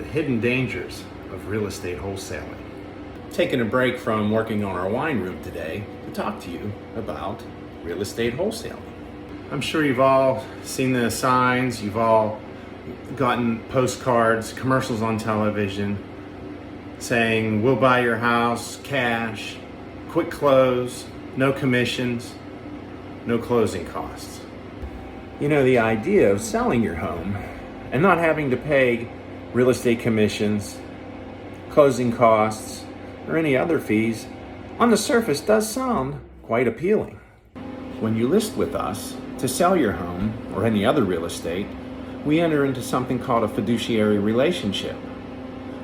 the hidden dangers of real estate wholesaling. Taking a break from working on our wine room today to talk to you about real estate wholesaling. I'm sure you've all seen the signs, you've all gotten postcards, commercials on television saying, we'll buy your house, cash, quick close, no commissions, no closing costs. You know, the idea of selling your home and not having to pay real estate commissions, closing costs, or any other fees, on the surface does sound quite appealing. When you list with us to sell your home or any other real estate, we enter into something called a fiduciary relationship,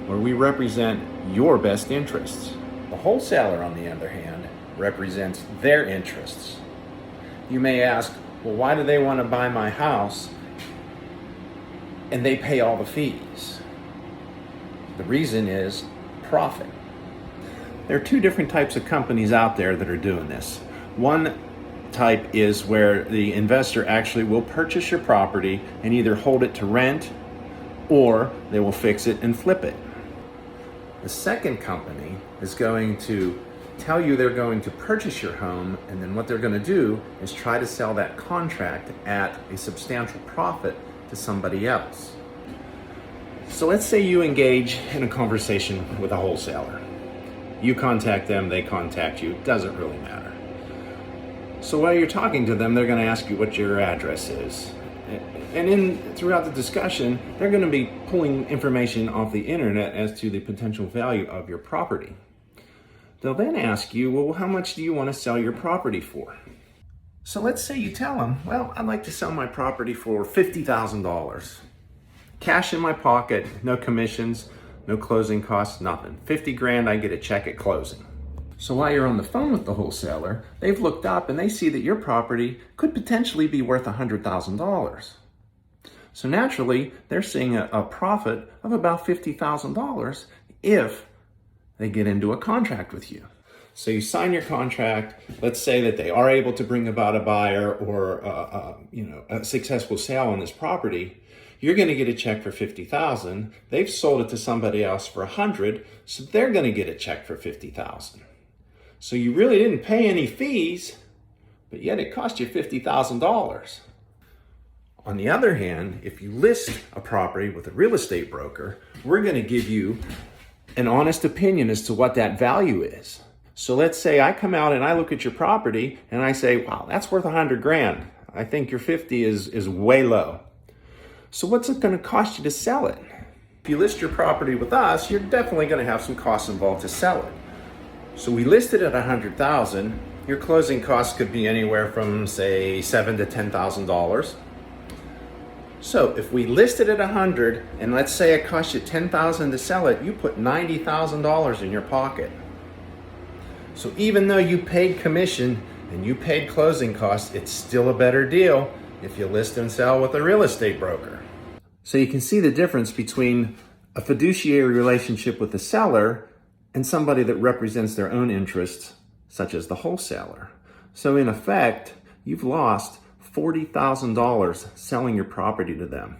where we represent your best interests. The wholesaler, on the other hand, represents their interests. You may ask, well, why do they want to buy my house and they pay all the fees? The reason is profit. There are two different types of companies out there that are doing this. One type is where the investor actually will purchase your property and either hold it to rent or they will fix it and flip it. The second company is going to tell you they're going to purchase your home, and then what they're going to do is try to sell that contract at a substantial profit to somebody else. So let's say you engage in a conversation with a wholesaler. You contact them, they contact you, it doesn't really matter. So while you're talking to them, they're going to ask you what your address is. And throughout the discussion, they're going to be pulling information off the internet as to the potential value of your property. They'll then ask you, well, how much do you want to sell your property for? So let's say you tell them, well, I'd like to sell my property for $50,000. Cash in my pocket, no commissions, no closing costs, nothing. 50 grand, I get a check at closing. So while you're on the phone with the wholesaler, they've looked up and they see that your property could potentially be worth $100,000. So naturally, they're seeing a profit of about $50,000 if they get into a contract with you. So you sign your contract. Let's say that they are able to bring about a buyer or a successful sale on this property. You're going to get a check for $50,000. They've sold it to somebody else for $100,000, so they're going to get a check for $50,000. So you really didn't pay any fees, but yet it cost you $50,000. On the other hand, if you list a property with a real estate broker, we're going to give you an honest opinion as to what that value is. So let's say I come out and I look at your property and I say, wow, that's worth $100,000. I think your 50 is way low. So what's it going to cost you to sell it? If you list your property with us, you're definitely going to have some costs involved to sell it. So we listed at $100,000. Your closing costs could be anywhere from, say, $7,000 to $10,000. So if we listed at $100,000 and let's say it cost you $10,000 to sell it, you put $90,000 in your pocket. So even though you paid commission and you paid closing costs, it's still a better deal if you list and sell with a real estate broker. So you can see the difference between a fiduciary relationship with the seller and somebody that represents their own interests, such as the wholesaler. So in effect, you've lost $40,000 selling your property to them.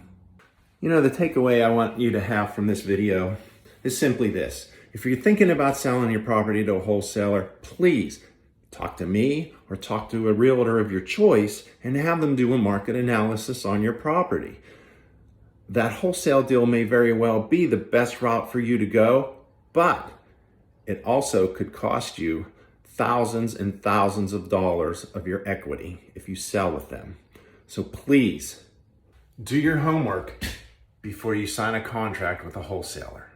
You know, the takeaway I want you to have from this video is simply this. If you're thinking about selling your property to a wholesaler, please talk to me or talk to a realtor of your choice and have them do a market analysis on your property. That wholesale deal may very well be the best route for you to go, but it also could cost you thousands and thousands of dollars of your equity if you sell with them. So please do your homework before you sign a contract with a wholesaler.